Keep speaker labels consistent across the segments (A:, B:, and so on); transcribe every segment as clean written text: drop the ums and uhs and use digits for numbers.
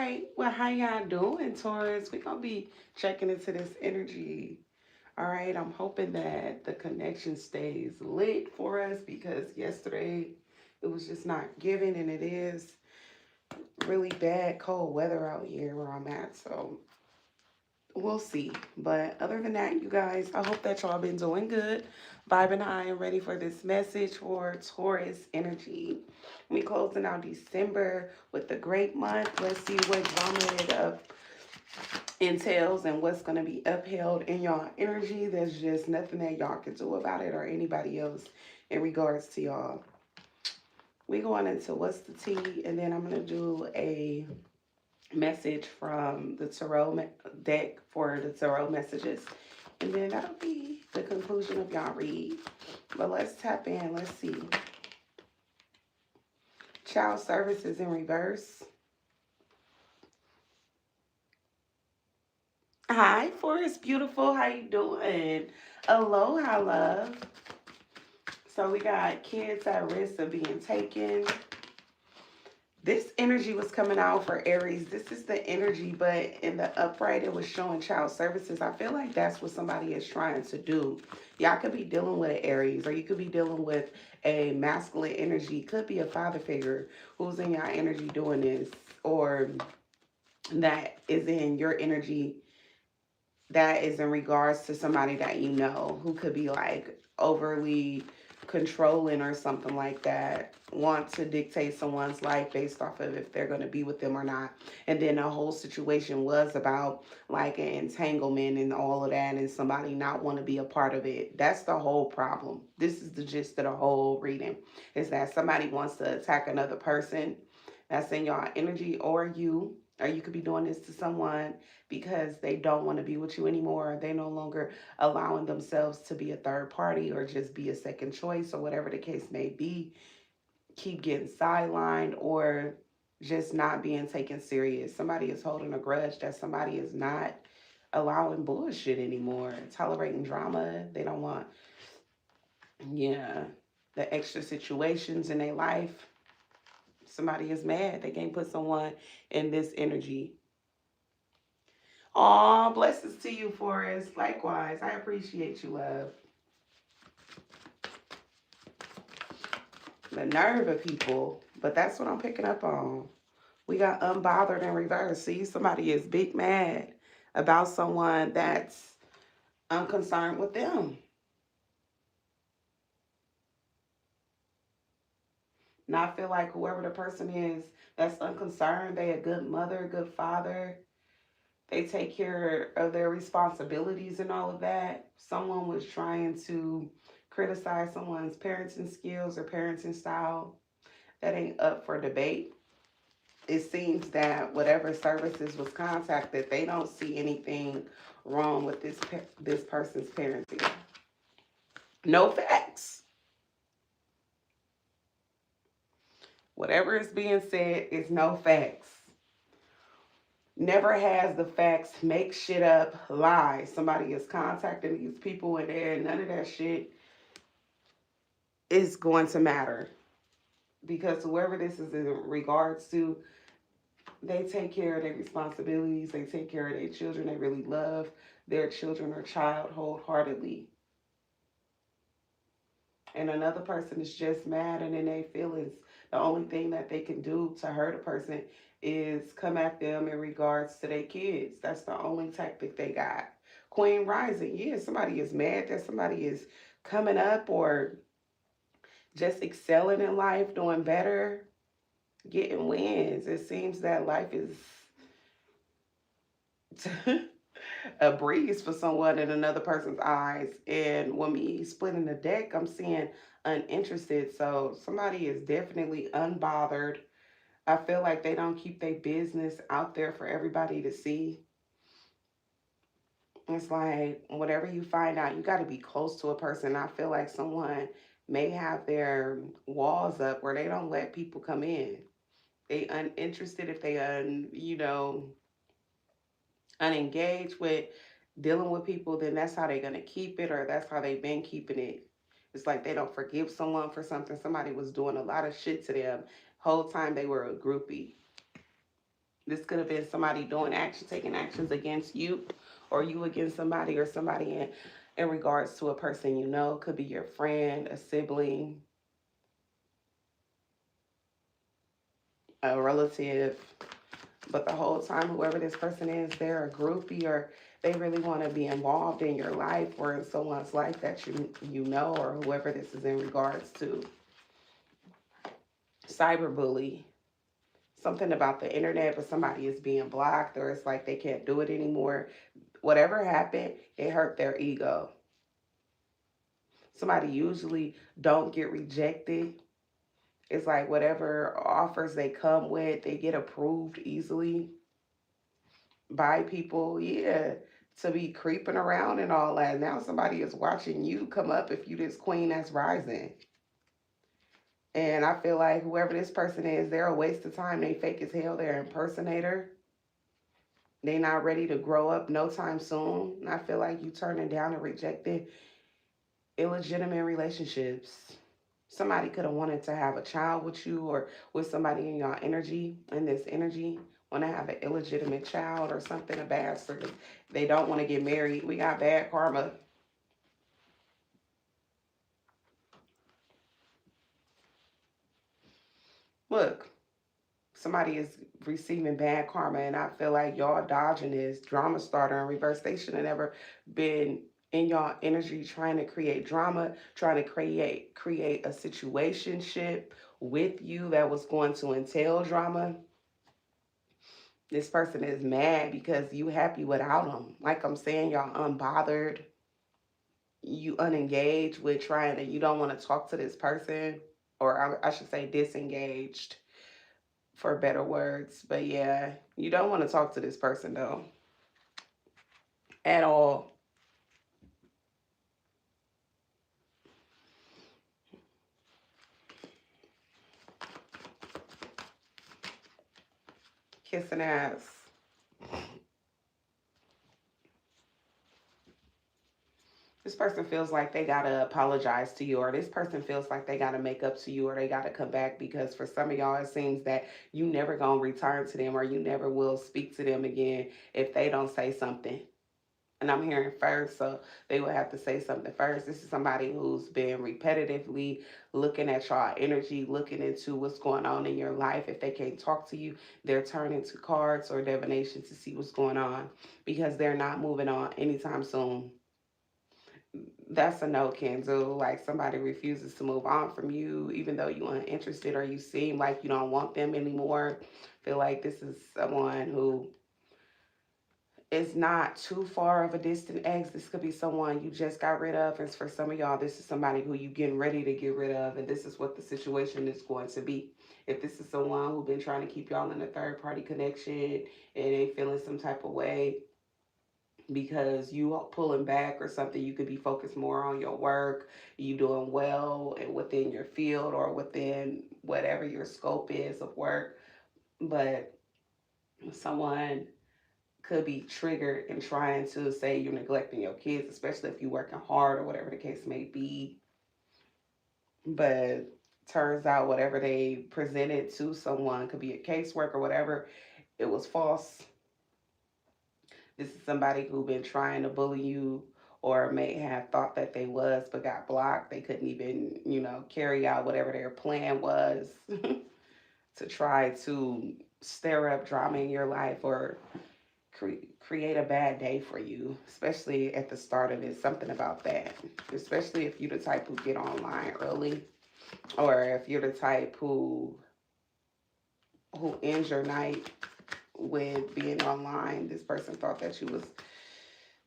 A: right. Well, how y'all doing, Taurus? We're going to be checking into this energy. All right. I'm hoping that the connection stays lit for us because yesterday it was just not giving, and it is really bad, cold weather out here where I'm at. So we'll see. But other than that, you guys, I hope that y'all been doing good. Vibing high and ready for this message for Taurus energy. We closing out December with the great month. Let's see what drama it entails and what's going to be upheld in y'all energy. There's just nothing that y'all can do about it or anybody else in regards to y'all. We going into what's the tea, and then I'm going to do a message from the tarot deck for the tarot messages. And then that'll be the conclusion of y'all read. But let's tap in. Let's see. Child services in reverse. Hi, Forest Beautiful. How you doing? Aloha, love. So we got kids at risk of being taken. This energy was coming out for Aries. This is the energy, but in the upright, it was showing child services. I feel like that's what somebody is trying to do. Y'all could be dealing with an Aries, or you could be dealing with a masculine energy. Could be a father figure who's in your energy doing this, or that is in your energy that is in regards to somebody that you know who could be like overly controlling or something like that, want to dictate someone's life based off of if they're going to be with them or not. And then the whole situation was about like an entanglement and all of that, and somebody not want to be a part of it. That's the whole problem. This is the gist of the whole reading, is that somebody wants to attack another person that's in your energy, or you could be doing this to someone because they don't want to be with you anymore. They no longer allowing themselves to be a third party or just be a second choice or whatever the case may be. Keep getting sidelined or just not being taken serious. Somebody is holding a grudge that somebody is not allowing bullshit anymore, tolerating drama. They don't want, yeah, the extra situations in their life. Somebody is mad. They can't put someone in this energy. Aw, blessings to you, Forrest. Likewise, I appreciate you, love. The nerve of people, but that's what I'm picking up on. We got unbothered in reverse. See, somebody is big mad about someone that's unconcerned with them. And I feel like whoever the person is that's unconcerned, they a good mother, good father, they take care of their responsibilities and all of that. Someone was trying to criticize someone's parenting skills or parenting style. That ain't up for debate. It seems that whatever services was contacted, they don't see anything wrong with this person's parenting. No facts. Whatever is being said is no facts. Never has the facts. Make shit up. Lie. Somebody is contacting these people and there, none of that shit is going to matter, because whoever this is in regards to, they take care of their responsibilities. They take care of their children. They really love their children or child wholeheartedly. And another person is just mad and in their feelings. The only thing that they can do to hurt a person is come at them in regards to their kids. That's the only tactic they got. Queen Rising, yeah, somebody is mad that somebody is coming up or just excelling in life, doing better, getting wins. It seems that life is a breeze for someone in another person's eyes. And when we splitting the deck, I'm seeing uninterested. So somebody is definitely unbothered. I feel like they don't keep their business out there for everybody to see. It's like whatever you find out, you got to be close to a person. I feel like someone may have their walls up where they don't let people come in. They uninterested if they unengaged with dealing with people, then that's how they're gonna keep it, or that's how they've been keeping it. It's like they don't forgive someone for something somebody was doing a lot of shit to them whole time they were a groupie. This could have been somebody doing action, taking actions against you, or you against somebody, or somebody in regards to a person you know. Could be your friend, a sibling, a relative. But the whole time, whoever this person is, they're a groupie, or they really want to be involved in your life or in someone's life that you know, or whoever this is in regards to. Cyberbully. Something about the internet, but somebody is being blocked, or it's like they can't do it anymore. Whatever happened, it hurt their ego. Somebody usually don't get rejected. It's like whatever offers they come with, they get approved easily by people. Yeah, to be creeping around and all that. Now somebody is watching you come up if you this queen that's rising. And I feel like whoever this person is, they're a waste of time. They fake as hell. They're an impersonator. They not ready to grow up no time soon. And I feel like you turning down and rejecting illegitimate relationships. Somebody could have wanted to have a child with you, or with somebody in your energy, in this energy, want to have an illegitimate child or something, a bastard. They don't want to get married. We got bad karma. Look, somebody is receiving bad karma, and I feel like y'all dodging this drama starter in reverse. They should have never been in y'all energy trying to create drama, trying to create a situationship with you that was going to entail drama. This person is mad because you happy without them. Like I'm saying, y'all unbothered, you unengaged with trying to, you don't want to talk to this person, or I should say disengaged for better words. But yeah, you don't want to talk to this person though, at all. Kissing ass. This person feels like they gotta apologize to you, or this person feels like they gotta make up to you, or they gotta come back, because for some of y'all it seems that you never gonna return to them, or you never will speak to them again if they don't say something. And I'm hearing first, so they will have to say something first. This is somebody who's been repetitively looking at y'all energy, looking into what's going on in your life. If they can't talk to you, they're turning to cards or divination to see what's going on, because they're not moving on anytime soon. That's a no, can do. Like somebody refuses to move on from you, even though you aren't interested, or you seem like you don't want them anymore. Feel like this is someone who is not too far of a distant ex. This could be someone you just got rid of. And for some of y'all, this is somebody who you getting ready to get rid of. And this is what the situation is going to be. If this is someone who's been trying to keep y'all in a third party connection and they feeling some type of way because you are pulling back or something, you could be focused more on your work, you doing well and within your field or within whatever your scope is of work. But someone could be triggered and trying to say you're neglecting your kids, especially if you're working hard or whatever the case may be. But turns out whatever they presented to someone, could be a caseworker, whatever, it was false. This is somebody who been trying to bully you, or may have thought that they was but got blocked. They couldn't even, carry out whatever their plan was to try to stir up drama in your life, or create a bad day for you, especially at the start of it. Something about that, especially if you're the type who get online early, or if you're the type who ends your night with being online. This person thought that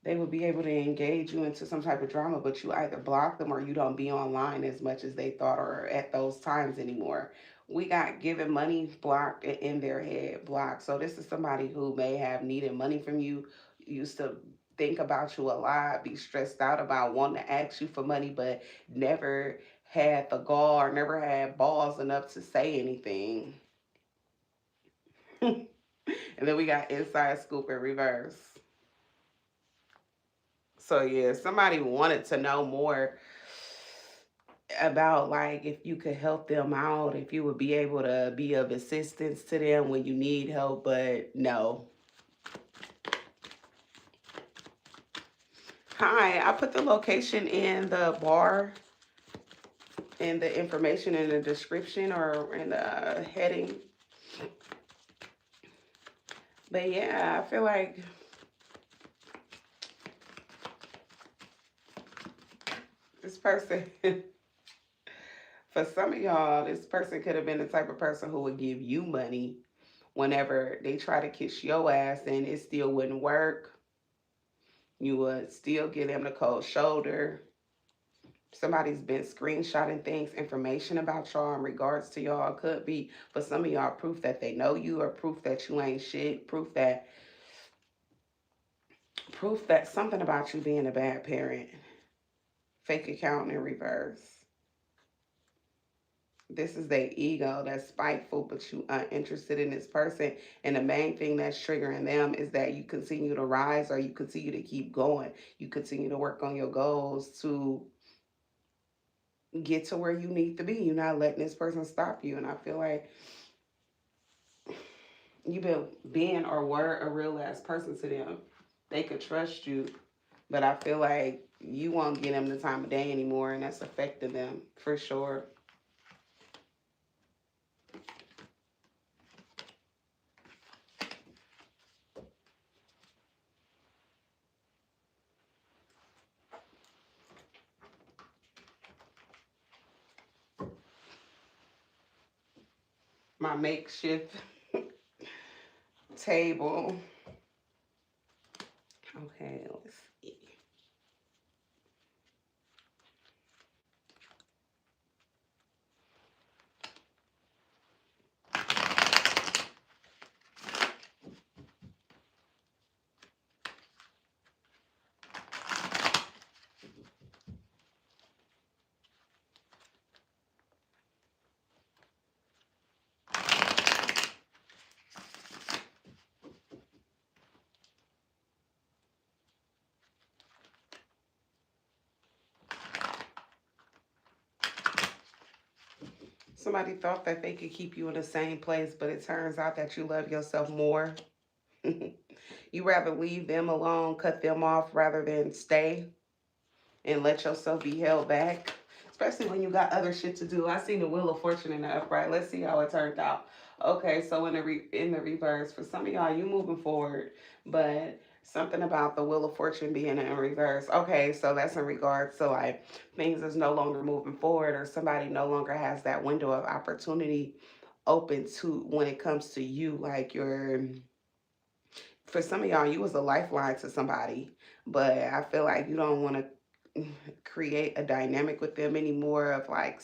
A: they would be able to engage you into some type of drama, but you either block them or you don't be online as much as they thought, or at those times anymore. We got giving money blocked and in their head blocked. So this is somebody who may have needed money from you, used to think about you a lot, be stressed out about wanting to ask you for money, but never had the gall or never had balls enough to say anything. And then we got inside scoop in reverse. So yeah, somebody wanted to know more about like if you could help them out, if you would be able to be of assistance to them when you need help, but no. Hi, I put the location in the bar and the information in the description or in the heading. But yeah, I feel like this person, for some of y'all, this person could have been the type of person who would give you money whenever they try to kiss your ass and it still wouldn't work. You would still give them the cold shoulder. Somebody's been screenshotting things, information about y'all in regards to y'all. Could be for some of y'all proof that they know you or proof that you ain't shit. Proof that something about you being a bad parent. Fake account in reverse. This is their ego that's spiteful, but you are interested in this person. And the main thing that's triggering them is that you continue to rise or you continue to keep going. You continue to work on your goals to get to where you need to be. You're not letting this person stop you. And I feel like you've been or were a real ass person to them. They could trust you, but I feel like you won't get them the time of day anymore, and that's affecting them for sure. My makeshift table. Okay, let's see. Somebody thought that they could keep you in the same place, but it turns out that you love yourself more. You rather leave them alone, cut them off, rather than stay and let yourself be held back. Especially when you got other shit to do. I seen the Wheel of Fortune in the upright. Let's see how it turned out. Okay, so in the reverse, for some of y'all, you moving forward, but something about the Wheel of Fortune being in reverse. Okay, so that's in regards to like things is no longer moving forward, or somebody no longer has that window of opportunity open to when it comes to you. Like you're, for some of y'all, you was a lifeline to somebody, but I feel like you don't want to create a dynamic with them anymore of like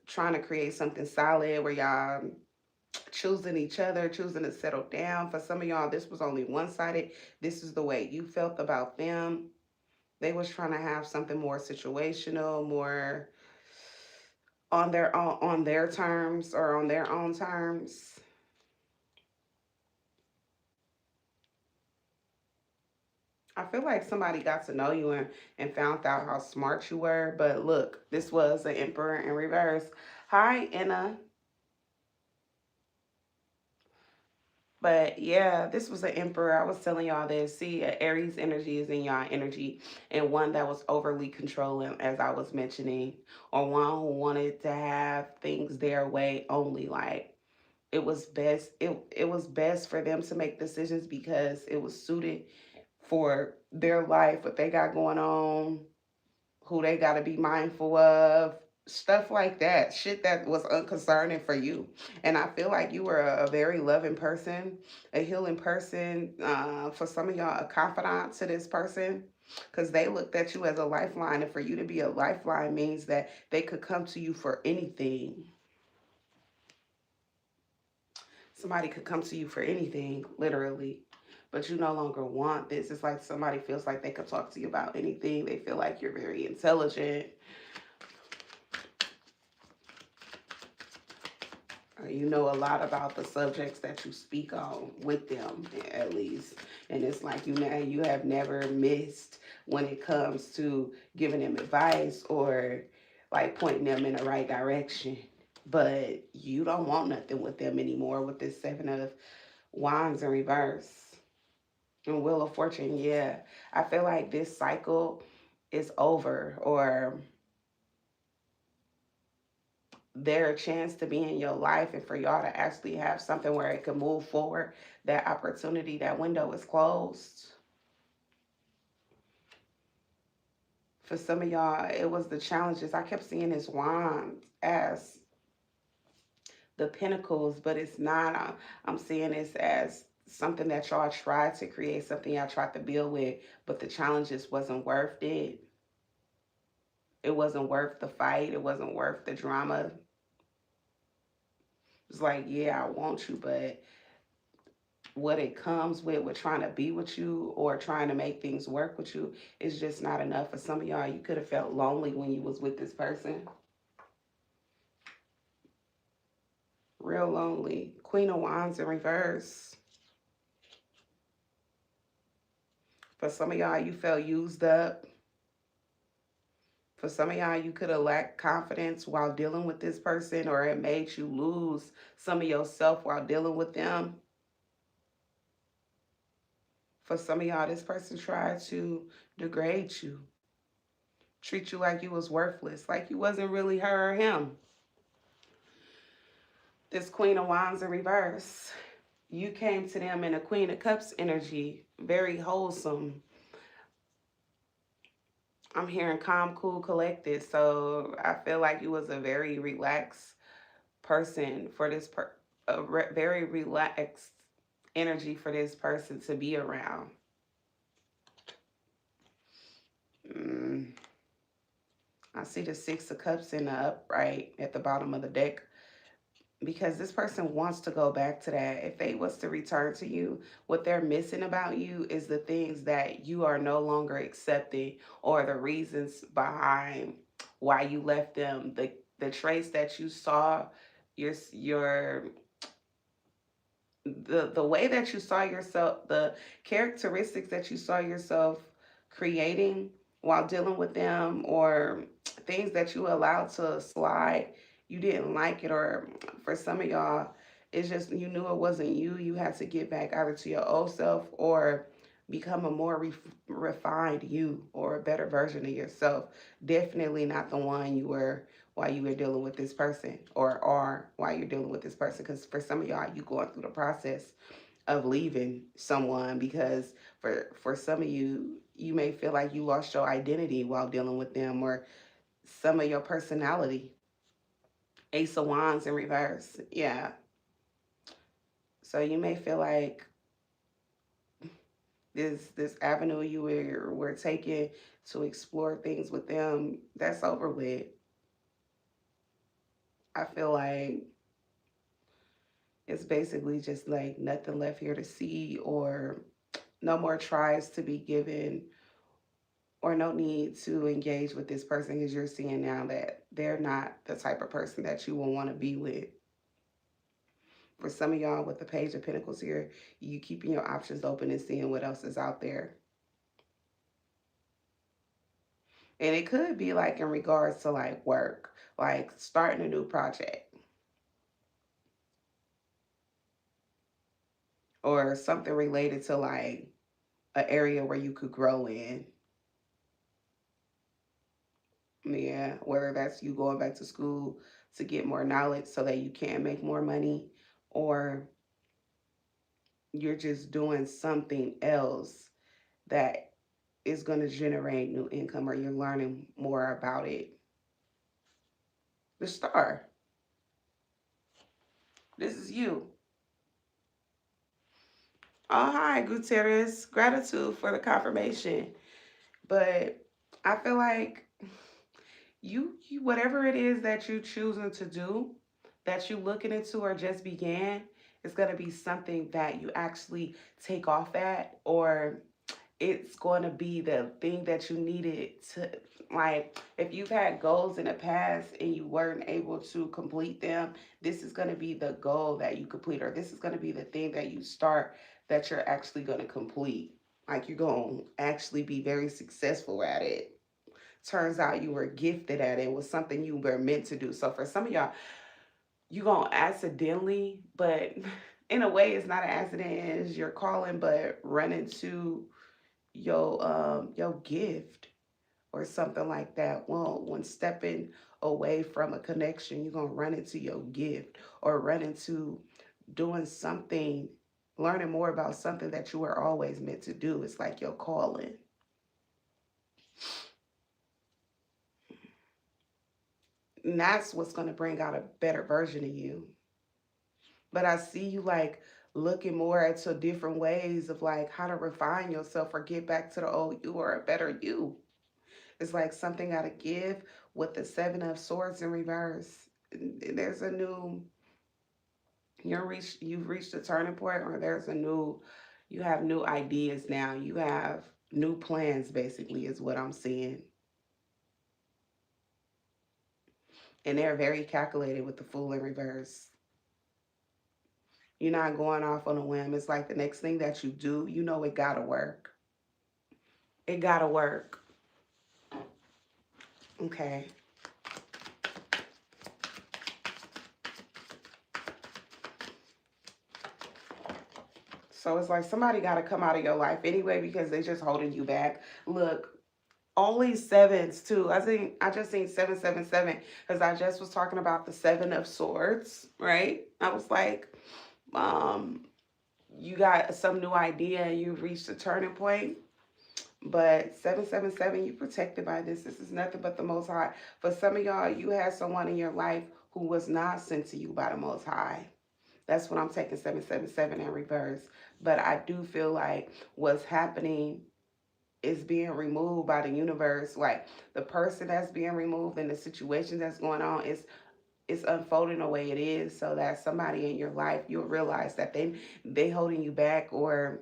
A: trying to create something solid where y'all choosing each other, choosing to settle down. For some of y'all, this was only one-sided. This is the way you felt about them. They was trying to have something more situational, more on their terms or on their own terms. I feel like somebody got to know you and found out how smart you were. But look, this was an Emperor in reverse. Hi, Anna. But yeah, this was an Emperor. I was telling y'all this. See, Aries energy is in y'all energy, and one that was overly controlling, as I was mentioning, or one who wanted to have things their way only. Like it was best for them to make decisions because it was suited for their life, what they got going on, who they got to be mindful of, stuff like that, shit that was unconcerning for you. And I feel like you were a very loving person, a healing person, for some of y'all, a confidant to this person. Because they looked at you as a lifeline, and for you to be a lifeline means that they could come to you for anything. Somebody could come to you for anything, literally. But you no longer want this. It's like somebody feels like they could talk to you about anything. They feel like you're very intelligent. You know a lot about the subjects that you speak on with them, at least. And it's like you have never missed when it comes to giving them advice or like pointing them in the right direction. But you don't want nothing with them anymore with this Seven of Wands in reverse. And Wheel of Fortune, yeah. I feel like this cycle is over, or there a chance to be in your life and for y'all to actually have something where it can move forward. That opportunity, that window is closed. For some of y'all, it was the challenges. I kept seeing this wand as the pinnacles, but it's not. I'm seeing this as something that y'all tried to create, something y'all tried to build with, but the challenges wasn't worth it. It wasn't worth the fight. It wasn't worth the drama. It's like, yeah, I want you, but what it comes with trying to be with you or trying to make things work with you is just not enough. For some of y'all, you could have felt lonely when you was with this person. Real lonely. Queen of Wands in reverse. For some of y'all, you felt used up. For some of y'all, you could have lacked confidence while dealing with this person, or it made you lose some of yourself while dealing with them. For some of y'all, this person tried to degrade you, treat you like you was worthless, like you wasn't really her or him. This Queen of Wands in reverse. You came to them in a Queen of Cups energy, very wholesome. I'm hearing calm, cool, collected. So I feel like you was a very relaxed person for this very relaxed energy for this person to be around. Mm. I see the Six of Cups in the upright at the bottom of the deck, because this person wants to go back to that. If they was to return to you, what they're missing about you is the things that you are no longer accepting, or the reasons behind why you left them, the traits that you saw, your the way that you saw yourself, the characteristics that you saw yourself creating while dealing with them, or things that you allowed to slide, you didn't like it. Or for some of y'all, it's just you knew it wasn't you. You had to get back either to your old self or become a more refined you, or a better version of yourself. Definitely not the one you were while you were dealing with this person, or are while you're dealing with this person. Because for some of y'all, you going through the process of leaving someone, because for some of you, you may feel like you lost your identity while dealing with them, or some of your personality. Ace of Wands in reverse. Yeah. So you may feel like this avenue you were taking to explore things with them, that's over with. I feel like it's basically just like nothing left here to see, or no more tries to be given, or no need to engage with this person, because you're seeing now that they're not the type of person that you will want to be with. For some of y'all with the Page of Pentacles here, you keeping your options open and seeing what else is out there. And it could be like in regards to like work, like starting a new project, or something related to like an area where you could grow in. Yeah, whether that's you going back to school to get more knowledge so that you can make more money, or you're just doing something else that is going to generate new income, or you're learning more about it. The Star, this is you. Oh, hi, Gutierrez. Gratitude for the confirmation. But I feel like you whatever it is that you choosing to do, that you looking into or just began, it's going to be something that you actually take off at, or it's going to be the thing that you needed to, like, if you've had goals in the past and you weren't able to complete them, this is going to be the goal that you complete, or this is going to be the thing that you start that you're actually going to complete. Like, you're going to actually be very successful at it. turns out you were gifted at it, was something you were meant to do. So for some of y'all, you gonna accidentally, but in a way it's not an accident, it's your calling, but run into your gift or something like that. Well, when stepping away from a connection, you're gonna run into your gift or run into doing something, learning more about something that you were always meant to do. It's like your calling. And that's what's gonna bring out a better version of you. But I see you like looking more into different ways of like how to refine yourself or get back to the old you or a better you. It's like something got to give with the Seven of Swords in reverse. There's a new, you've reached a turning point, or there's a new, you have new ideas now. You have new plans, basically, is what I'm seeing. And they're very calculated with the Fool in reverse. You're not going off on a whim. It's like the next thing that you do, you know it gotta work. It gotta work. Okay. So it's like somebody got to come out of your life anyway because they're just holding you back. Look, only sevens too. I just seen 777 because I just was talking about the Seven of Swords, right? I was like, um, you got some new idea and you reached a turning point. But 777, you protected by this. This is nothing but the Most High. For some of y'all, you had someone in your life who was not sent to you by the Most High. That's what I'm taking 777 in reverse. But I do feel like what's happening is being removed by the universe. Like the person that's being removed and the situation that's going on is unfolding the way it is, so that somebody in your life, you'll realize that they holding you back, or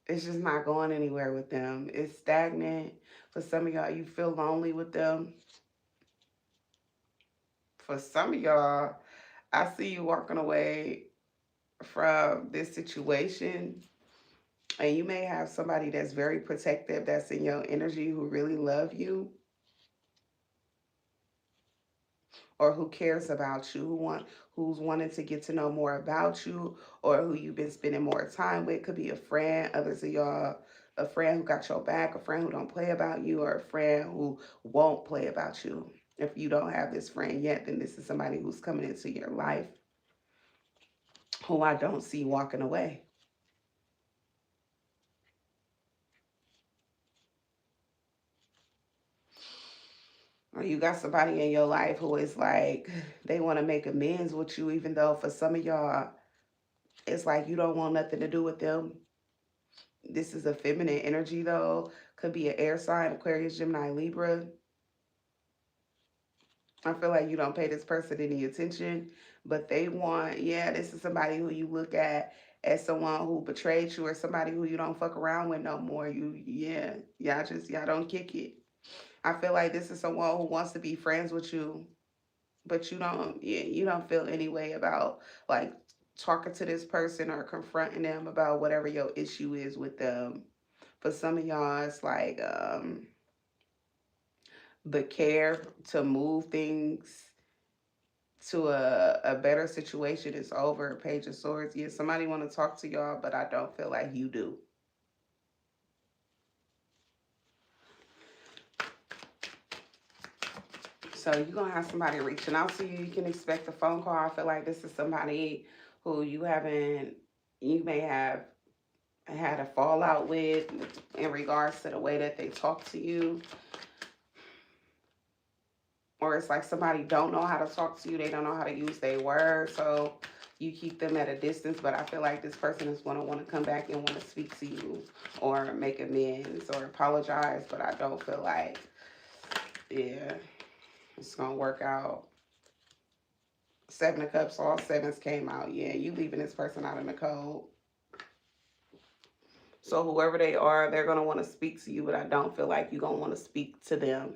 A: it's just not going anywhere with them. It's stagnant. For some of y'all, you feel lonely with them. For some of y'all, I see you walking away from this situation, and you may have somebody that's very protective, that's in your energy, who really love you, or who cares about you, who's wanting to get to know more about you, or who you've been spending more time with. Could be a friend. Others of y'all, a friend who got your back, a friend who don't play about you, or a friend who won't play about you. If you don't have this friend yet, then this is somebody who's coming into your life who I don't see walking away. Or you got somebody in your life who is like, they want to make amends with you, even though for some of y'all, it's like you don't want nothing to do with them. This is a feminine energy, though. Could be an air sign, Aquarius, Gemini, Libra. I feel like you don't pay this person any attention, but they want, yeah, this is somebody who you look at as someone who betrayed you, or somebody who you don't fuck around with no more. Y'all don't kick it. I feel like this is someone who wants to be friends with you, but you don't feel any way about like talking to this person or confronting them about whatever your issue is with them. For some of y'all, it's like the care to move things to a better situation is over. Page of Swords. Yeah, somebody want to talk to y'all, but I don't feel like you do. So you're going to have somebody reaching out to you. You can expect a phone call. I feel like this is somebody who you may have had a fallout with in regards to the way that they talk to you. Or it's like somebody don't know how to talk to you. They don't know how to use their words. So you keep them at a distance. But I feel like this person is going to want to come back and want to speak to you or make amends or apologize. But I don't feel like, yeah, it's going to work out. Seven of Cups, all sevens came out. Yeah, you leaving this person out in the cold. So whoever they are, they're going to want to speak to you, but I don't feel like you're going to want to speak to them.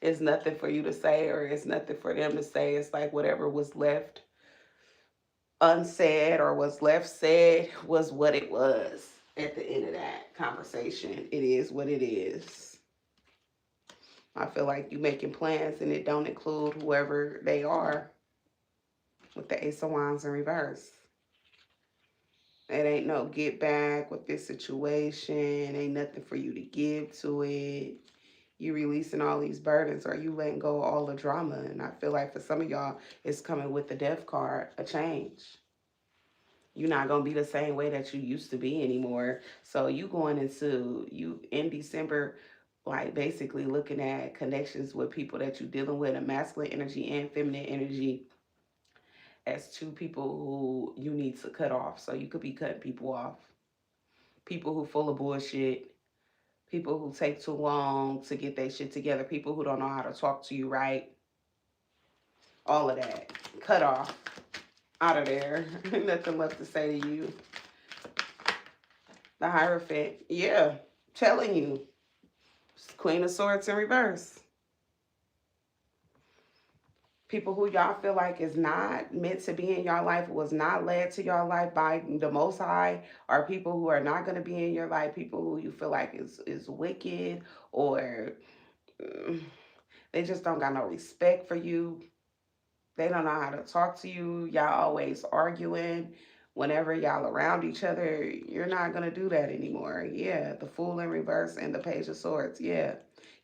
A: It's nothing for you to say, or it's nothing for them to say. It's like whatever was left unsaid or was left said was what it was at the end of that conversation. It is what it is. I feel like you making plans and it don't include whoever they are with the Ace of Wands in reverse. It ain't no get back with this situation. Ain't nothing for you to give to it. You releasing all these burdens or you letting go of all the drama. And I feel like for some of y'all, it's coming with the death card, a change. You're not gonna be the same way that you used to be anymore. So you going into you in December, like basically looking at connections with people that you're dealing with, a masculine energy and feminine energy as two people who you need to cut off. So you could be cutting people off. People who full of bullshit, people who take too long to get their shit together, people who don't know how to talk to you right, all of that. Cut off. Out of there. Nothing left to say to you. The Hierophant. Yeah. Telling you. Queen of Swords in reverse. People who y'all feel like is not meant to be in your life, was not led to your life by the Most High, or people who are not going to be in your life, people who you feel like is wicked, or they just don't got no respect for you. They don't know how to talk to you. Y'all always arguing. Whenever y'all around each other, you're not going to do that anymore. Yeah, the Fool in reverse and the Page of Swords. Yeah,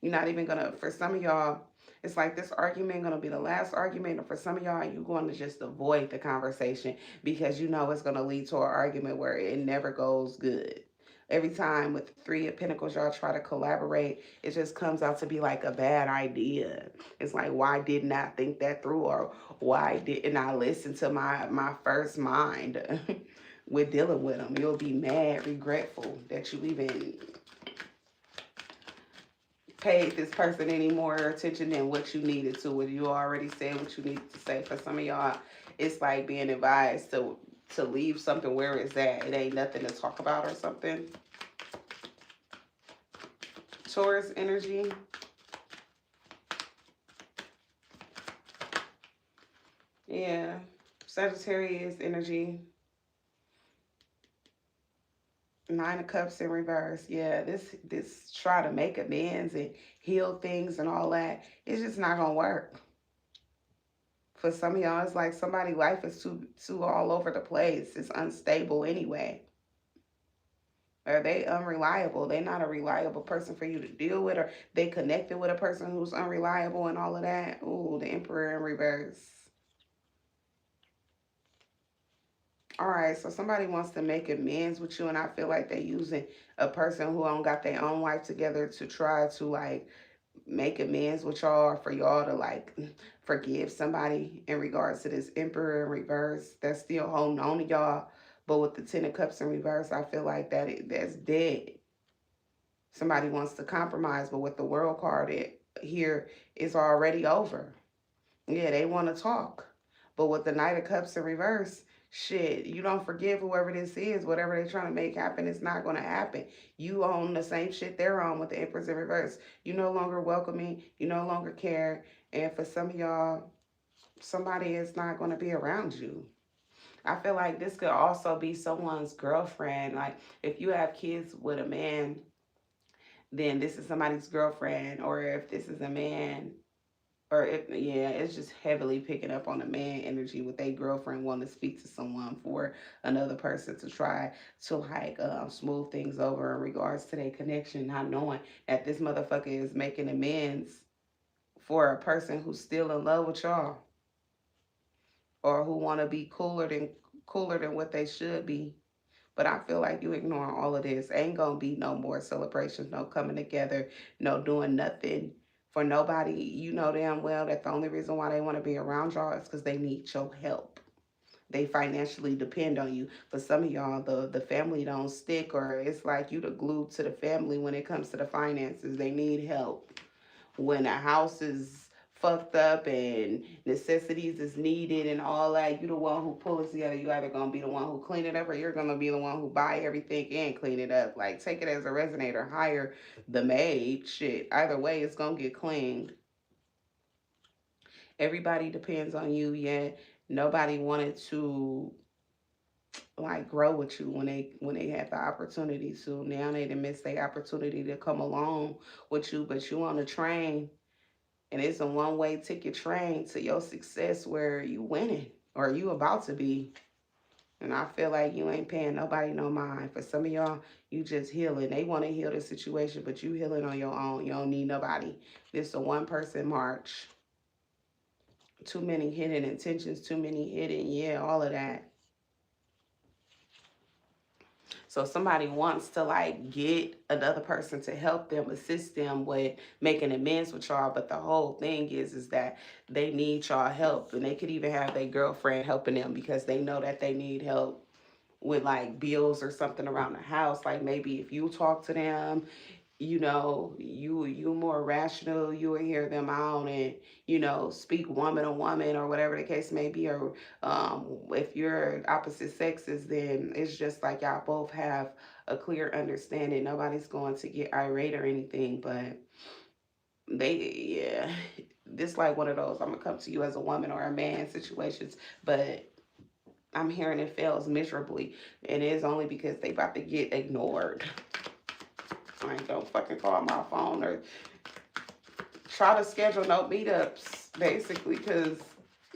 A: you're not even going to, for some of y'all, it's like this argument going to be the last argument. Or for some of y'all, you're going to just avoid the conversation because you know it's going to lead to an argument where it never goes good. Every time with Three of Pentacles, y'all try to collaborate, it just comes out to be like a bad idea. It's like, why didn't I think that through? Or why didn't I listen to my first mind with dealing with them? You'll be mad, regretful that you even paid this person any more attention than what you needed to. When you already said what you needed to say. For some of y'all, it's like being advised to leave something where it's at. It ain't nothing to talk about or something. Taurus energy. Yeah. Sagittarius energy. Nine of Cups in reverse. Yeah, this try to make amends and heal things and all that. It's just not gonna work. For some of y'all, it's like somebody's life is too all over the place. It's unstable anyway. Or they unreliable. They're not a reliable person for you to deal with, or they connected with a person who's unreliable and all of that. Ooh, the Emperor in reverse. All right, so somebody wants to make amends with you, and I feel like they're using a person who don't got their own life together to try to like make amends with y'all, or for y'all to like forgive somebody in regards to this Emperor in reverse that's still holding on to y'all. But with the Ten of Cups in reverse, I feel like that's dead. Somebody wants to compromise, but with the World card here, it's already over. Yeah, they want to talk. But with the Knight of Cups in reverse, shit, you don't forgive whoever this is. Whatever they're trying to make happen, it's not going to happen. You own the same shit they're on with the Empress in reverse. You no longer welcome me. You no longer care. And for some of y'all, somebody is not going to be around you. I feel like this could also be someone's girlfriend. Like if you have kids with a man, then this is somebody's girlfriend. Or if this is a man, or if, yeah, it's just heavily picking up on the man energy with a girlfriend wanting to speak to someone for another person to try to like smooth things over in regards to their connection, not knowing that this motherfucker is making amends for a person who's still in love with y'all, or who want to be cooler than what they should be. But I feel like you ignoring all of this. Ain't gonna be no more celebrations, no coming together, no doing nothing for nobody. You know damn well that the only reason why they want to be around y'all is because they need your help. They financially depend on you. For some of y'all, the family don't stick, or it's like you the glue to the family when it comes to the finances. They need help. When a house is fucked up and necessities is needed and all that, you the one who pull it together. You either gonna be the one who clean it up, or you're gonna be the one who buy everything and clean it up. Like take it as a resonator, hire the maid. Shit, either way, it's gonna get cleaned. Everybody depends on you. Yet nobody wanted to like grow with you when they had the opportunity to. Now they done missed the opportunity to come along with you, but you on the train And it's a one-way ticket train to your success where you winning or you about to be. And I feel like you ain't paying nobody no mind. For some of y'all, you just healing. They want to heal the situation, but you healing on your own. You don't need nobody. This is a one-person march. Too many hidden intentions, too many hidden, yeah, all of that. So somebody wants to like get another person to help them, assist them with making amends with y'all. But the whole thing is that they need y'all help. And they could even have their girlfriend helping them because they know that they need help with like bills or something around the house. Like maybe if you talk to them, you know, you more rational, you will hear them out and, you know, speak woman to woman or whatever the case may be. Or if you're opposite sexes, then it's just like y'all both have a clear understanding. Nobody's going to get irate or anything, but yeah, this like one of those I'm gonna come to you as a woman or a man situations, but I'm hearing it fails miserably, and it is only because they about to get ignored. Like, don't fucking call my phone or try to schedule no meetups, basically, because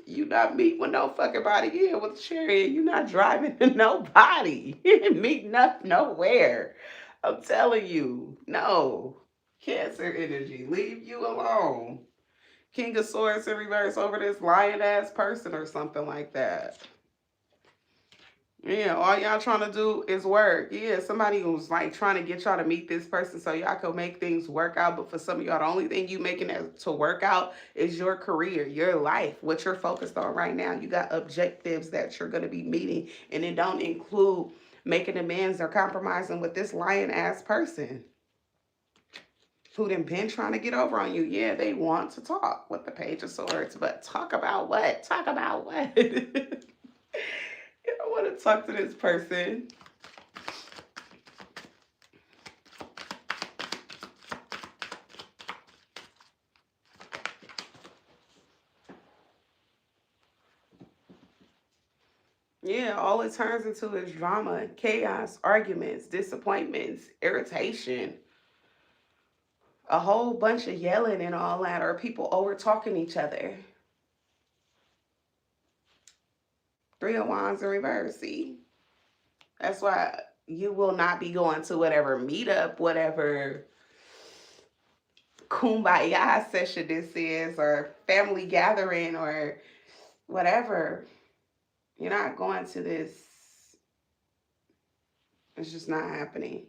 A: you not meeting with no fucking body here with Sherry. You not driving to nobody. Meeting up nowhere. I'm telling you, no. Cancer energy, leave you alone. King of Swords in reverse over this lion ass person or something like that. Yeah, all y'all trying to do is work. Yeah, somebody who's like trying to get y'all to meet this person so y'all can make things work out. But for some of y'all, the only thing you making to work out is your career, your life, what you're focused on right now. You got objectives that you're going to be meeting, and it don't include making amends or compromising with this lion ass person who done been trying to get over on you. Yeah, they want to talk with the Page of Swords, but talk about what? Talk about what? I want to talk to this person. Yeah, all it turns into is drama, chaos, arguments, disappointments, irritation, a whole bunch of yelling and all that, or people over talking each other. Three of Wands in reverse. See, that's why you will not be going to whatever meetup, whatever kumbaya session this is, or family gathering, or whatever. You're not going to this. It's just not happening.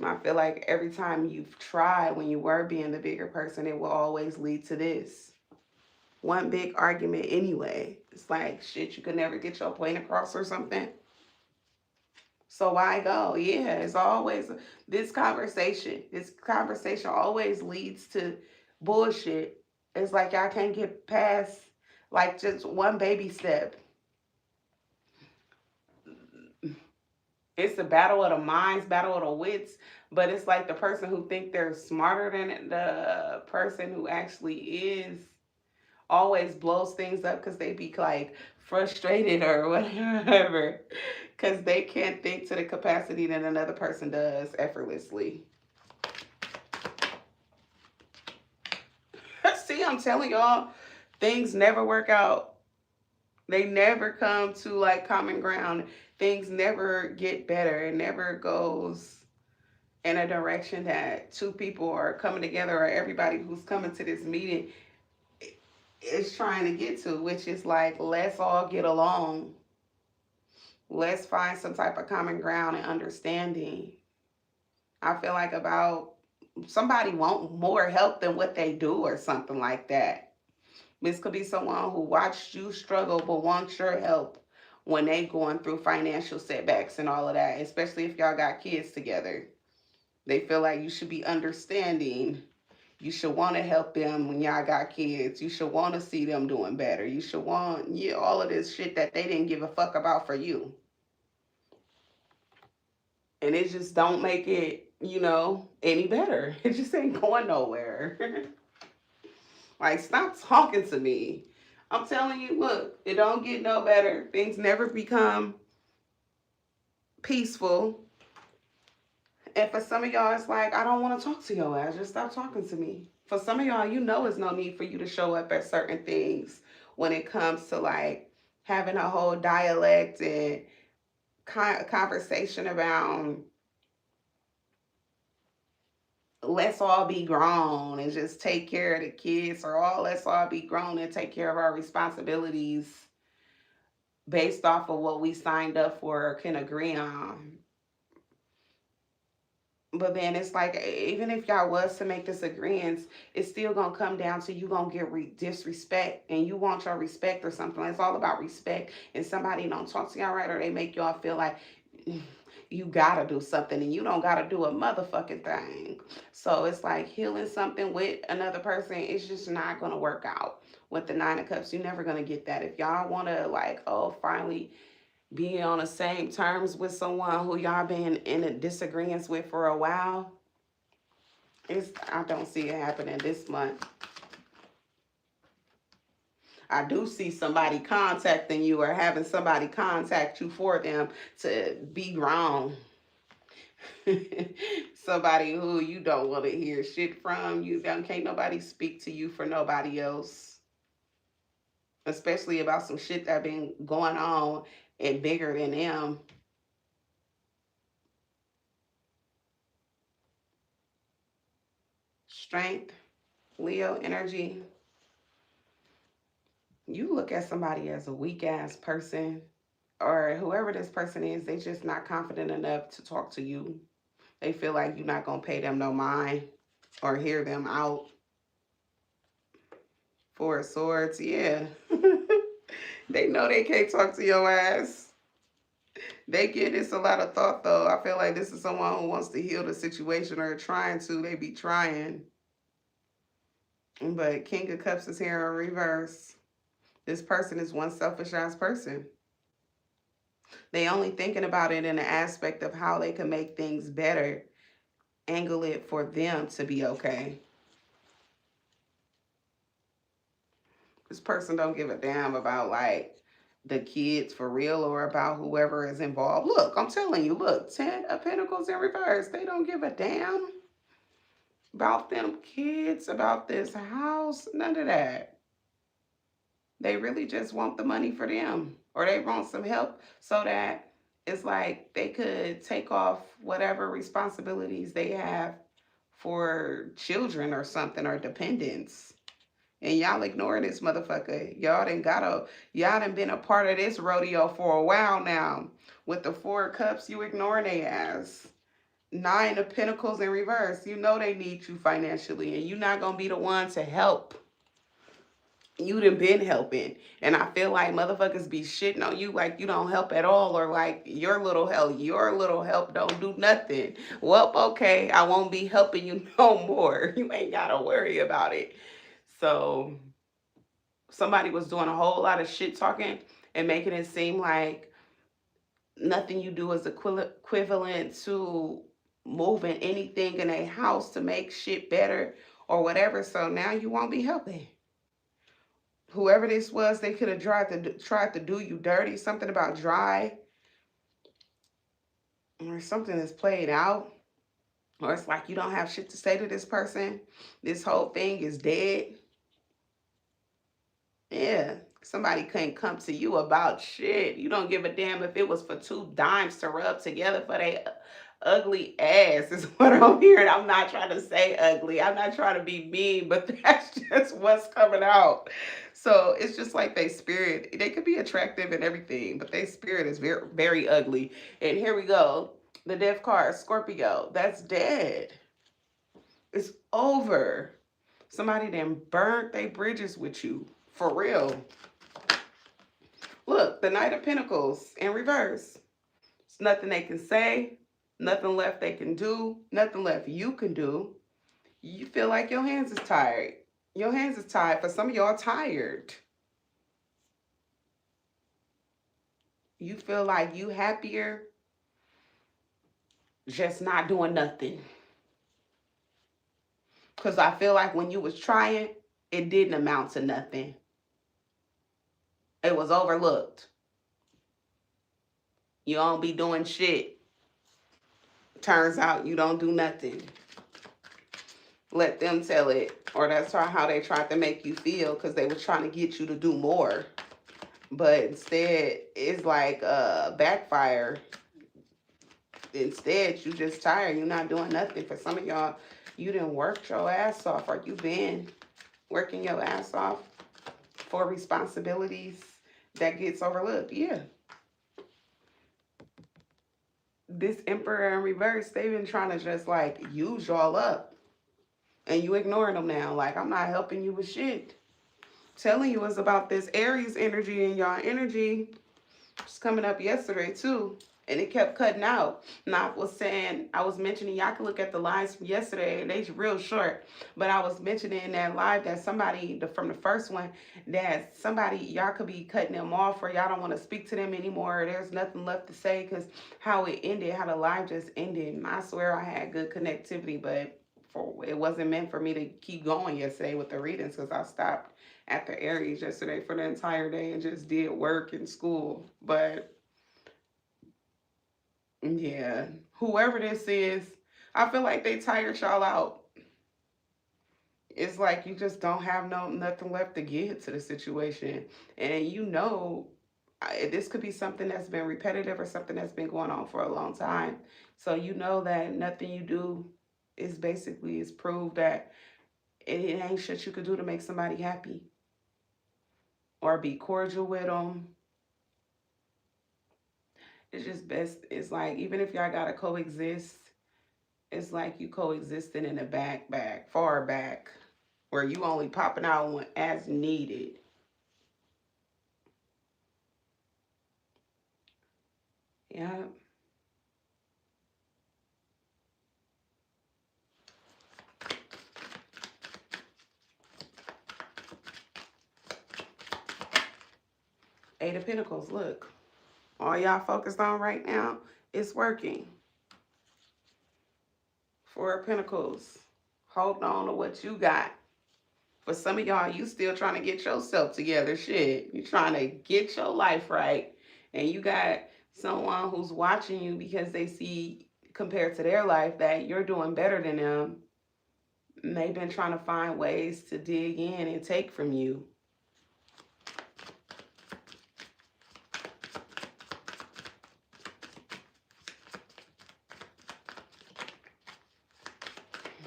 A: I feel like every time you've tried when you were being the bigger person, it will always lead to this. One big argument anyway. It's like, shit, you could never get your point across or something. So why go? Yeah, it's always this conversation. This conversation always leads to bullshit. It's like y'all can't get past like just one baby step. It's a battle of the minds, battle of the wits, but it's like the person who think they're smarter than the person who actually is always blows things up because they be like frustrated or whatever because they can't think to the capacity that another person does effortlessly. See, I'm telling y'all, things never work out. They never come to like common ground. Things never get better. It never goes in a direction that two people are coming together or everybody who's coming to this meeting is trying to get to, which is like, let's all get along. Let's find some type of common ground and understanding. I feel like about somebody want more help than what they do or something like that. This could be someone who watched you struggle but wants your help when they going through financial setbacks and all of that, especially if y'all got kids together. They feel like you should be understanding. You should want to help them when y'all got kids. You should want to see them doing better. You should want, yeah, all of this shit that they didn't give a fuck about for you. And it just don't make it, you know, any better. It just ain't going nowhere. Like, stop talking to me. I'm telling you, look, it don't get no better. Things never become peaceful. And for some of y'all, it's like, I don't want to talk to your ass. Just stop talking to me. For some of y'all, you know it's no need for you to show up at certain things when it comes to like having a whole dialect and conversation about let's all be grown and just take care of the kids, or all let's all be grown and take care of our responsibilities based off of what we signed up for or can agree on. But then it's like, even if y'all was to make this agreement, it's still gonna come down to you gonna get disrespect, and you want your respect or something. It's all about respect. And somebody don't talk to y'all right, or they make y'all feel like you gotta do something, and you don't gotta do a motherfucking thing. So it's like healing something with another person. It's just not gonna work out with the Nine of Cups. You're never gonna get that. If y'all wanna like, oh, finally be on the same terms with someone who y'all been in a disagreements with for a while, I don't see it happening this month. I do see somebody contacting you or having somebody contact you for them to be grown. Somebody who you don't want to hear shit from. You don't, can't nobody speak to you for nobody else, especially about some shit that been going on and bigger than them. Strength, Leo energy. You look at somebody as a weak ass person, or whoever this person is, they just not confident enough to talk to you. They feel like you're not gonna pay them no mind or hear them out. Four of Swords, yeah. They know they can't talk to your ass. They give this a lot of thought though. I feel like this is someone who wants to heal the situation or trying to. They be trying. But King of Cups is here in reverse. This person is one selfish ass person. They only thinking about it in the aspect of how they can make things better, angle it for them to be okay. This person don't give a damn about like the kids for real or about whoever is involved. Look, I'm telling you, look, 10 of Pentacles in reverse. They don't give a damn about them kids, about this house, none of that. They really just want the money for them, or they want some help so that it's like they could take off whatever responsibilities they have for children or something, or dependents. And y'all ignore this motherfucker. Y'all done been a part of this rodeo for a while now. With the Four of Cups, you ignoring their ass. Nine of Pentacles in reverse. You know they need you financially, and you're not gonna be the one to help. You done been helping. And I feel like motherfuckers be shitting on you like you don't help at all, or like your little help don't do nothing. Well, okay, I won't be helping you no more. You ain't gotta worry about it. So somebody was doing a whole lot of shit talking and making it seem like nothing you do is equivalent to moving anything in a house to make shit better or whatever. So now you won't be helping. Whoever this was, they could have tried to do you dirty. Something about dry, or something that's played out, or it's like you don't have shit to say to this person. This whole thing is dead. Yeah, somebody couldn't come to you about shit. You don't give a damn if it was for two dimes to rub together for they ugly ass is what I'm hearing. I'm not trying to say ugly. I'm not trying to be mean, but that's just what's coming out. So it's just like they spirit. They could be attractive and everything, but their spirit is very, very ugly. And here we go. The death card, Scorpio. That's dead. It's over. Somebody then burnt their bridges with you. For real. Look, the Knight of Pentacles in reverse. There's nothing they can say. Nothing left they can do. Nothing left you can do. You feel like your hands is tired. Your hands is tired. For some of y'all, tired. You feel like you happier just not doing nothing. Because I feel like when you was trying, it didn't amount to nothing. It was overlooked. You don't be doing shit. Turns out you don't do nothing. Let them tell it. Or that's how they tried to make you feel, because they were trying to get you to do more. But instead, it's like backfire. Instead, you just tired. You're not doing nothing. For some of y'all, you didn't work your ass off, or you been working your ass off for responsibilities that gets overlooked. Yeah. This Emperor in reverse, they've been trying to just like use y'all up. And you ignoring them now. Like, I'm not helping you with shit. Telling you it's about this Aries energy, and y'all energy was coming up yesterday too. And it kept cutting out. And I was mentioning, y'all can look at the lives from yesterday, and they real short. But I was mentioning in that live that somebody, from the first one, that somebody, y'all could be cutting them off, or y'all don't want to speak to them anymore. There's nothing left to say, because how it ended, how the live just ended. And I swear I had good connectivity, but it wasn't meant for me to keep going yesterday with the readings, because I stopped after Aries yesterday for the entire day and just did work and school. But yeah, whoever this is, I feel like they tired y'all out. It's like you just don't have nothing left to give to the situation, and this could be something that's been repetitive, or something that's been going on for a long time. So you know that nothing you do is proof that it ain't shit you could do to make somebody happy, or be cordial with them. It's just best. It's like, even if y'all gotta coexist, it's like you coexisting in the far back, where you only popping out when as needed. Yeah. Eight of Pentacles. Look, all y'all focused on right now, it's working. Four of Pentacles. Hold on to what you got. For some of y'all, you still trying to get yourself together. Shit, you trying to get your life right, and you got someone who's watching you because they see, compared to their life, that you're doing better than them. And they've been trying to find ways to dig in and take from you.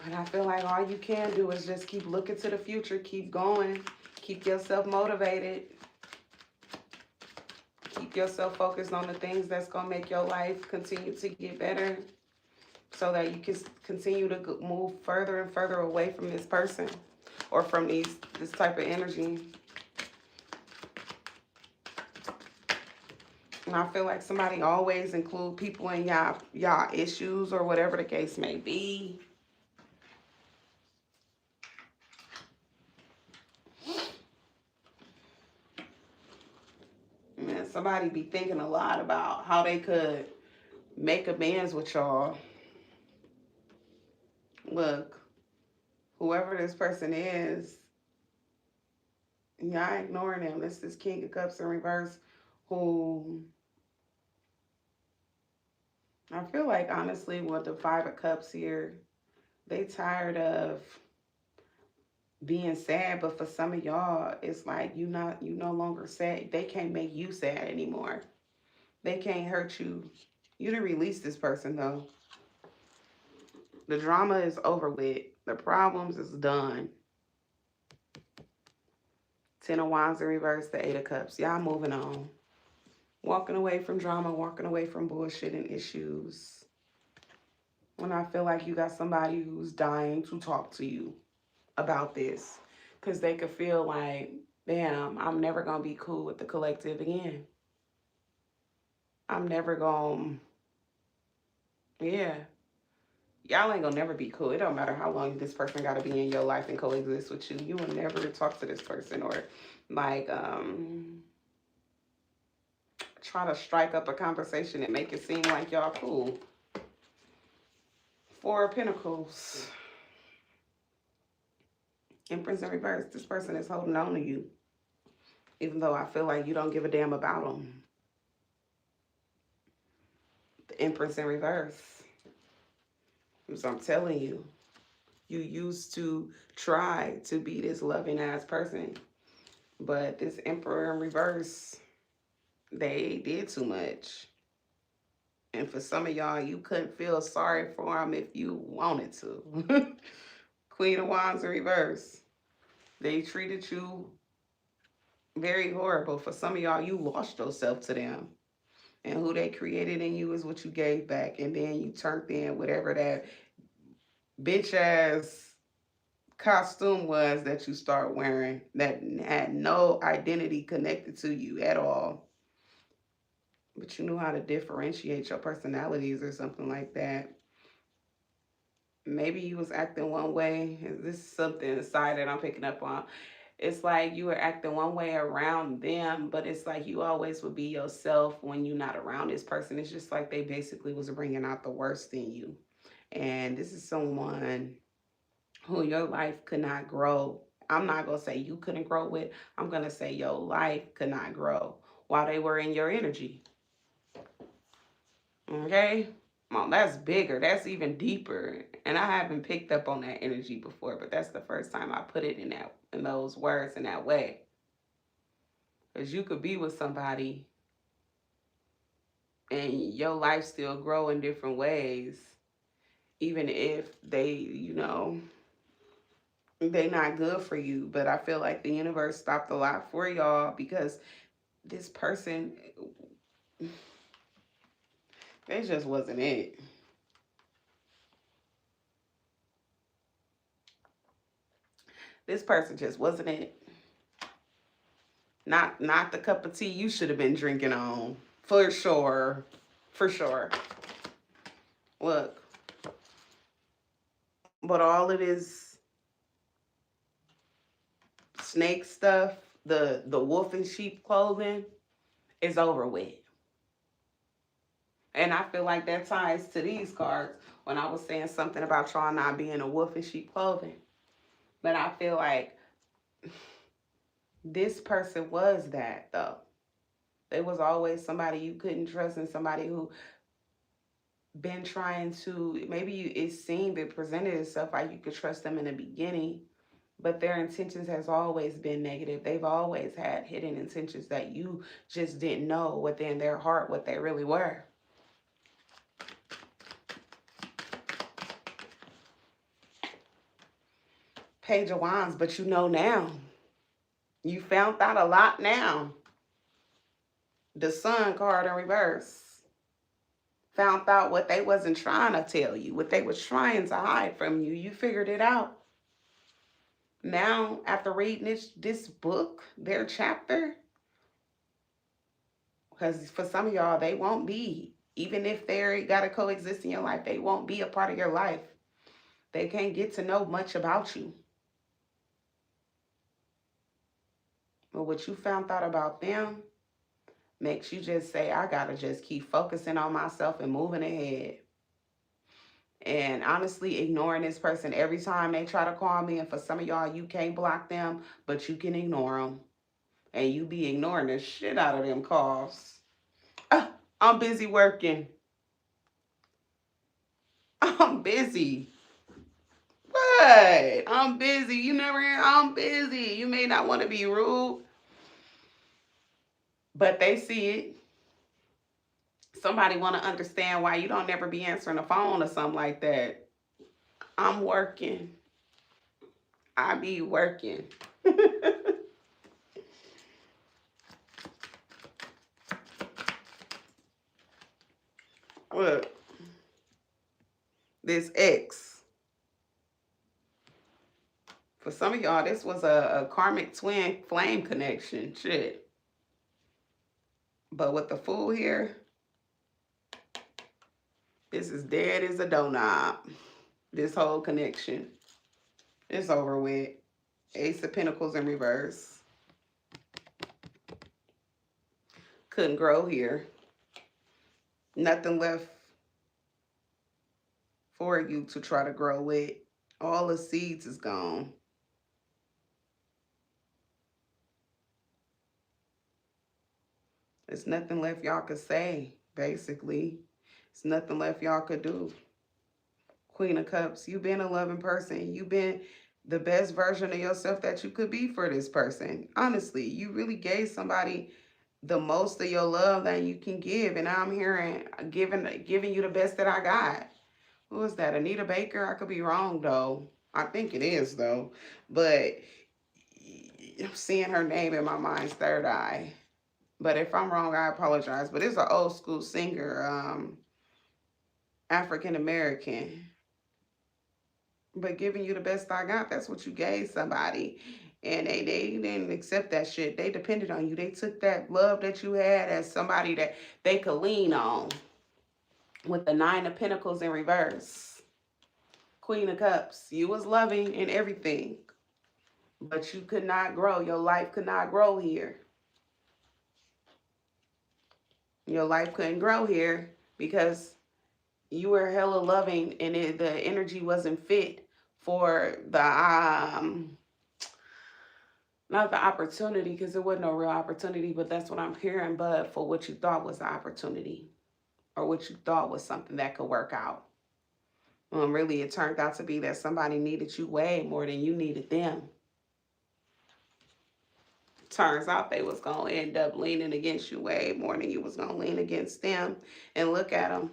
A: But I feel like all you can do is just keep looking to the future, keep going, keep yourself motivated, keep yourself focused on the things that's going to make your life continue to get better, so that you can continue to move further and further away from this person, or from this type of energy. And I feel like somebody always include people in y'all issues, or whatever the case may be. Man, somebody be thinking a lot about how they could make amends with y'all. Look, whoever this person is, y'all ignoring them. This is King of Cups in reverse, who I feel like, honestly, with the Five of Cups here, they tired of being sad. But for some of y'all, it's like you no longer sad. They can't make you sad anymore. They can't hurt you. You didn't release this person though. The drama is over with. The problems is done. Ten of Wands in reverse, the Eight of Cups. Y'all moving on. Walking away from drama, walking away from bullshit and issues. When I feel like you got somebody who's dying to talk to you about this, because they could feel like, damn, I'm never going to be cool with the collective again. I'm never going to, yeah. Y'all ain't going to never be cool. It don't matter how long this person got to be in your life and coexist with you. You will never talk to this person, or like try to strike up a conversation and make it seem like y'all cool. Four of Pentacles. Empress in reverse. This person is holding on to you, even though I feel like you don't give a damn about them. The Empress in reverse. So I'm telling you, You used to try to be this loving ass person, but this Emperor in reverse, they did too much. And for some of y'all, you couldn't feel sorry for them if you wanted to. Queen of Wands in reverse. They treated you very horrible. For some of y'all, you lost yourself to them. And who they created in you is what you gave back. And then you turned in whatever that bitch ass costume was that you start wearing that had no identity connected to you at all. But you knew how to differentiate your personalities or something like that. Maybe you was acting one way. This is something inside that I'm picking up on. It's like you were acting one way around them, but it's like you always would be yourself when you're not around this person. It's just like they basically was bringing out the worst in you. And this is someone who your life could not grow. I'm not going to say you couldn't grow with. I'm going to say your life could not grow while they were in your energy. Okay? Well, that's bigger. That's even deeper. And I haven't picked up on that energy before, but that's the first time I put it in those words in that way. Because you could be with somebody and your life still grow in different ways, even if they not good for you. But I feel like the universe stopped a lot for y'all because this person, it just wasn't it. This person just wasn't it. Not the cup of tea you should have been drinking on. For sure. For sure. Look. But all of this snake stuff, the wolf in sheep clothing, is over with. And I feel like that ties to these cards when I was saying something about y'all not being a wolf in sheep clothing. But I feel like this person was that, though. They was always somebody you couldn't trust and somebody who been trying to, it seemed, it presented itself like you could trust them in the beginning, but their intentions has always been negative. They've always had hidden intentions that you just didn't know within their heart what they really were. Page of Wands, but you know now. You found out a lot now. The Sun card in reverse. Found out what they wasn't trying to tell you, what they was trying to hide from you. You figured it out. Now, after reading this book, their chapter, because for some of y'all, they won't be, even if they got to coexist in your life, they won't be a part of your life. They can't get to know much about you. But what you found out about them makes you just say, I got to just keep focusing on myself and moving ahead. And honestly, ignoring this person every time they try to call me. And for some of y'all, you can't block them, but you can ignore them. And you be ignoring the shit out of them calls. I'm busy working. I'm busy. What? I'm busy. You never hear, I'm busy. You may not want to be rude, but they see it. Somebody want to understand why you don't never be answering the phone or something like that. I'm working. I be working. Look, this X. For some of y'all, this was a karmic twin flame connection. Shit. But with the Fool here, this is dead as a doorknob. This whole connection. It's over with. Ace of Pentacles in reverse. Couldn't grow here. Nothing left for you to try to grow with. All the seeds is gone. There's nothing left y'all could say, basically. There's nothing left y'all could do. Queen of Cups. You've been a loving person. You've been the best version of yourself that you could be for this person. Honestly, you really gave somebody the most of your love that you can give. And I'm hearing giving you the best that I got. Who is that? Anita Baker? I could be wrong though. I think it is though. But I'm seeing her name in my mind's third eye. But if I'm wrong, I apologize. But it's an old school singer, African American. But giving you the best I got, that's what you gave somebody. And they didn't accept that shit. They depended on you. They took that love that you had as somebody that they could lean on. With the Nine of Pentacles in reverse. Queen of Cups. You was loving and everything. But you could not grow. Your life could not grow here. Your life couldn't grow here because you were hella loving and the energy wasn't fit for the not the opportunity, because it wasn't a real opportunity, but that's what I'm hearing, but for what you thought was the opportunity or what you thought was something that could work out. Really, it turned out to be that somebody needed you way more than you needed them. Turns out they was going to end up leaning against you way more than you was going to lean against them. And look at them.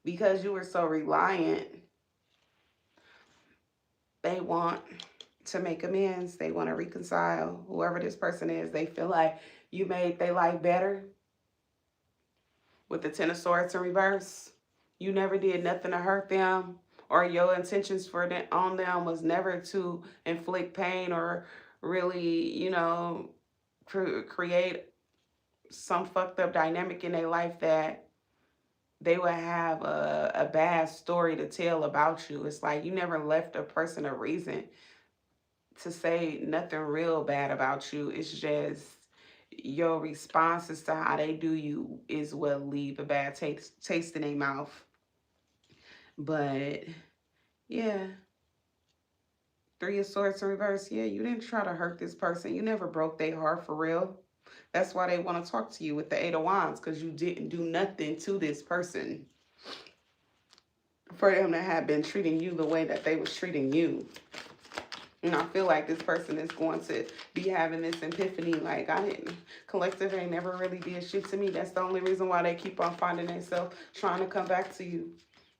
A: Because you were so reliant, they want to make amends. They want to reconcile. Whoever this person is, they feel like you made their life better. With the Ten of Swords in reverse, you never did nothing to hurt them, or your intentions for them on them was never to inflict pain or really, create some fucked up dynamic in their life that they would have a bad story to tell about you. It's like you never left a person a reason to say nothing real bad about you. It's just your responses to how they do you is what leave a bad taste in their mouth. But yeah, Three of Swords in reverse. Yeah, you didn't try to hurt this person. You never broke their heart for real. That's why they want to talk to you with the Eight of Wands, because you didn't do nothing to this person for them to have been treating you the way that they was treating you. And I feel like this person is going to be having this epiphany, like, collective ain't never really did shit to me. That's the only reason why they keep on finding themselves trying to come back to you.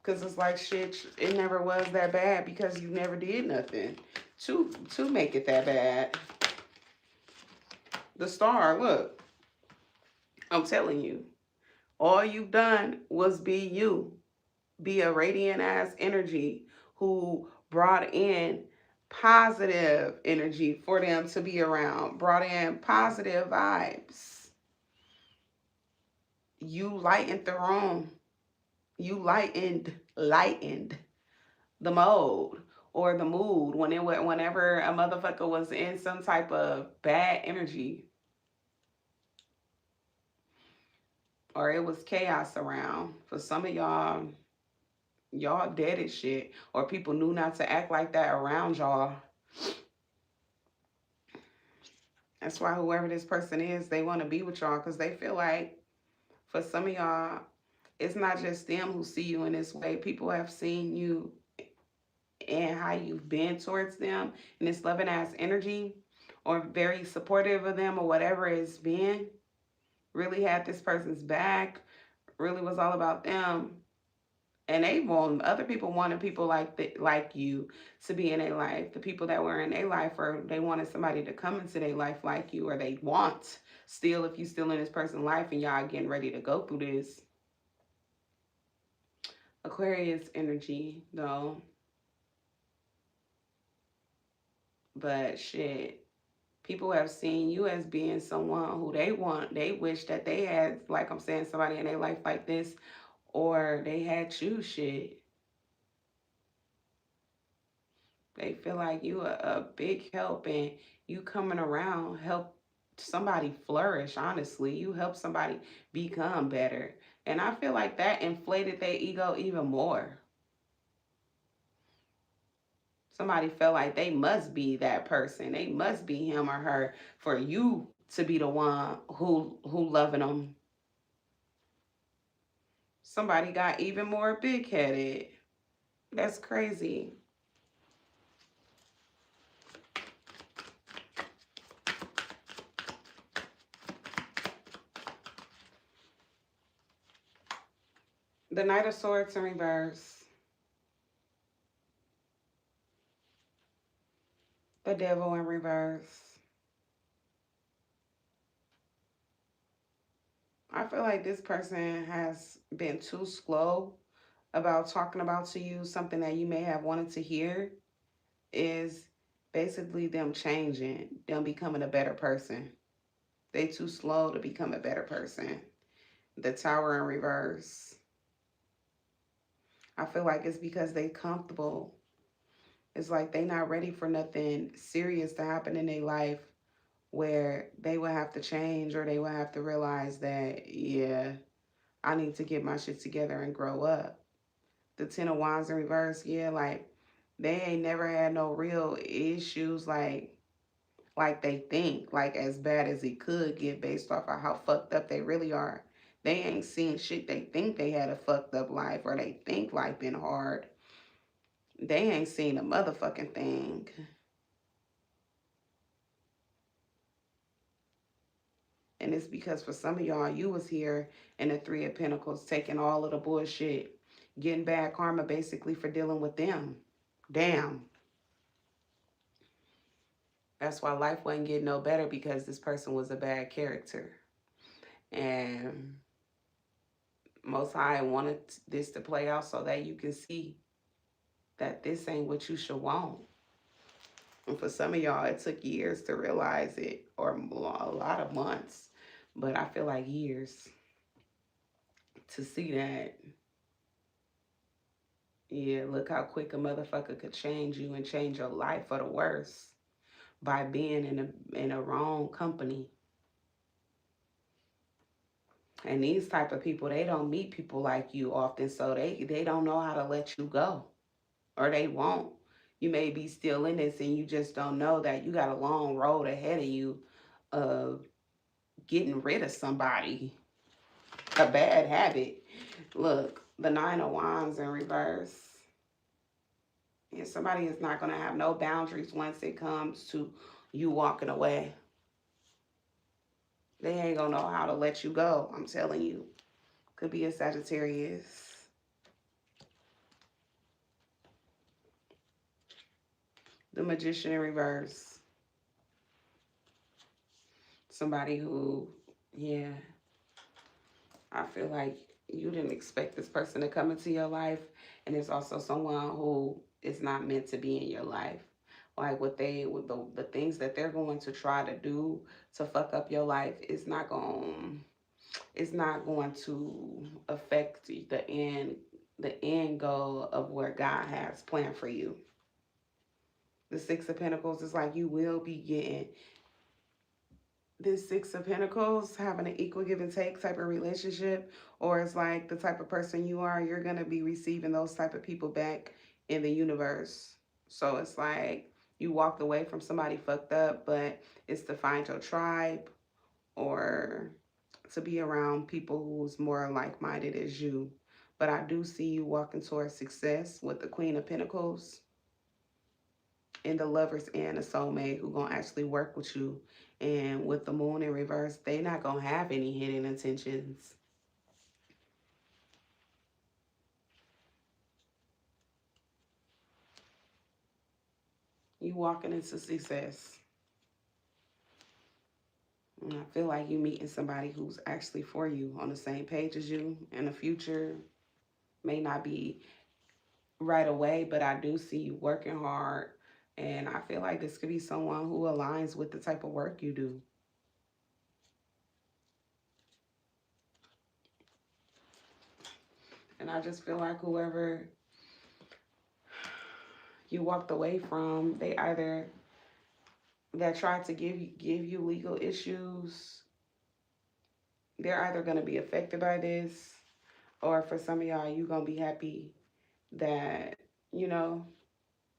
A: Because it's like, shit, it never was that bad because you never did nothing to make it that bad. The Star, look, I'm telling you, all you've done was be you. Be a radiant ass energy who brought in positive energy for them to be around, brought in positive vibes. You lightened the room. You lightened the mode or the mood whenever a motherfucker was in some type of bad energy or it was chaos around. For some of y'all dead as shit, or people knew not to act like that around y'all. That's why whoever this person is, they want to be with y'all because they feel like for some of y'all, it's not just them who see you in this way. People have seen you and how you've been towards them in this loving ass energy or very supportive of them or whatever it's been. Really had this person's back, really was all about them. And other people wanted people like you to be in their life. The people that were in their life, or they wanted somebody to come into their life like you, or they want still, if you still in this person's life and y'all getting ready to go through this. Aquarius energy, though. But shit, people have seen you as being someone who they wish that they had, like I'm saying, somebody in their life like this, or they had you, shit. They feel like you a big help, and you coming around help somebody flourish, honestly. You help somebody become better. And I feel like that inflated their ego even more. Somebody felt like they must be that person. They must be him or her for you to be the one who loving them. Somebody got even more big-headed. That's crazy. The Knight of Swords in reverse. The Devil in reverse. I feel like this person has been too slow about talking about to you something that you may have wanted to hear is basically them changing, them becoming a better person. They too slow to become a better person. The Tower in reverse. I feel like it's because they comfortable. It's like they not ready for nothing serious to happen in their life where they will have to change or they will have to realize that, yeah, I need to get my shit together and grow up. The Ten of Wands in reverse, yeah, like they ain't never had no real issues like they think, like as bad as it could get based off of how fucked up they really are. They ain't seen shit. They think they had a fucked up life or they think life been hard. They ain't seen a motherfucking thing. And it's because for some of y'all, you was here in the Three of Pentacles, taking all of the bullshit, getting bad karma basically for dealing with them. Damn. That's why life wasn't getting no better because this person was a bad character. And Most High wanted this to play out so that you can see that this ain't what you should want. And for some of y'all, it took years to realize it, or a lot of months, but I feel like years to see that. Yeah, look how quick a motherfucker could change you and change your life for the worse by being in a wrong company. And these type of people, they don't meet people like you often, so they don't know how to let you go, or they won't. You may be still in this and you just don't know that you got a long road ahead of you of getting rid of somebody, a bad habit. Look, the Nine of Wands in reverse. And somebody is not going to have no boundaries once it comes to you walking away. They ain't going to know how to let you go, I'm telling you. Could be a Sagittarius. The Magician in reverse. Somebody who, yeah, I feel like you didn't expect this person to come into your life. And there's also someone who is not meant to be in your life. Like with the things that they're going to try to do to fuck up your life is not going to affect the end goal of where God has planned for you. The Six of Pentacles is like you will be getting this Six of Pentacles, having an equal give and take type of relationship, or it's like the type of person you are, you're going to be receiving those type of people back in the universe. So it's like you walked away from somebody fucked up, but it's to find your tribe or to be around people who's more like-minded as you. But I do see you walking towards success with the Queen of Pentacles and the Lovers and the soulmate who gonna actually work with you. And with the Moon in reverse, they not gonna have any hidden intentions. You walking into success. And I feel like you meeting somebody who's actually for you, on the same page as you in the future. May not be right away, but I do see you working hard. And I feel like this could be someone who aligns with the type of work you do. And I just feel like whoever you walked away from, they either that tried to give you legal issues, they're either going to be affected by this, or for some of y'all, you're going to be happy that, you know,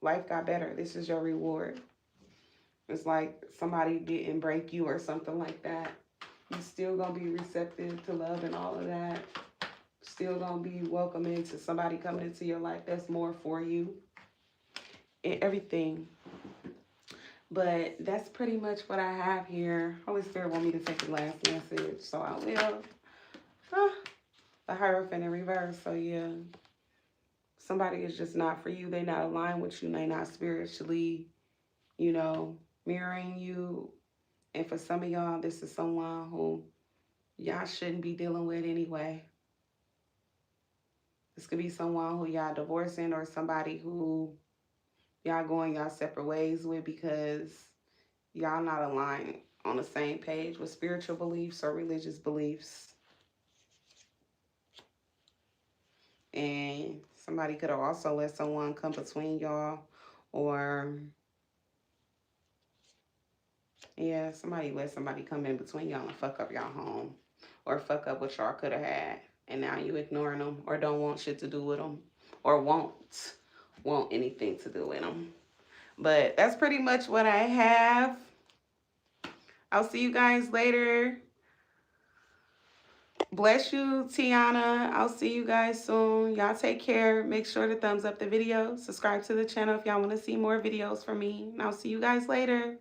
A: life got better. This is your reward. It's like somebody didn't break you or something like that. You're still going to be receptive to love and all of that. still going to be welcoming to somebody coming into your life that's more for you and everything. But that's pretty much what I have here. Holy Spirit want me to take the last message, so I will. The Hierophant in reverse. So yeah, somebody is just not for you. They not aligned with you. They not spiritually, mirroring you. And for some of y'all, this is someone who y'all shouldn't be dealing with anyway. This could be someone who y'all divorcing or somebody who y'all going y'all separate ways with because y'all not aligned on the same page with spiritual beliefs or religious beliefs. And somebody could have also let someone come between y'all, or yeah, somebody let somebody come in between y'all and fuck up y'all home, or fuck up what y'all could have had, and now you ignoring them, or don't want shit to do with them, or won't want anything to do with them. But that's pretty much what I have. I'll see you guys later. Bless you, Tiana. I'll see you guys soon. Y'all take care. Make sure to thumbs up the video. Subscribe to the channel if y'all want to see more videos from me. And I'll see you guys later.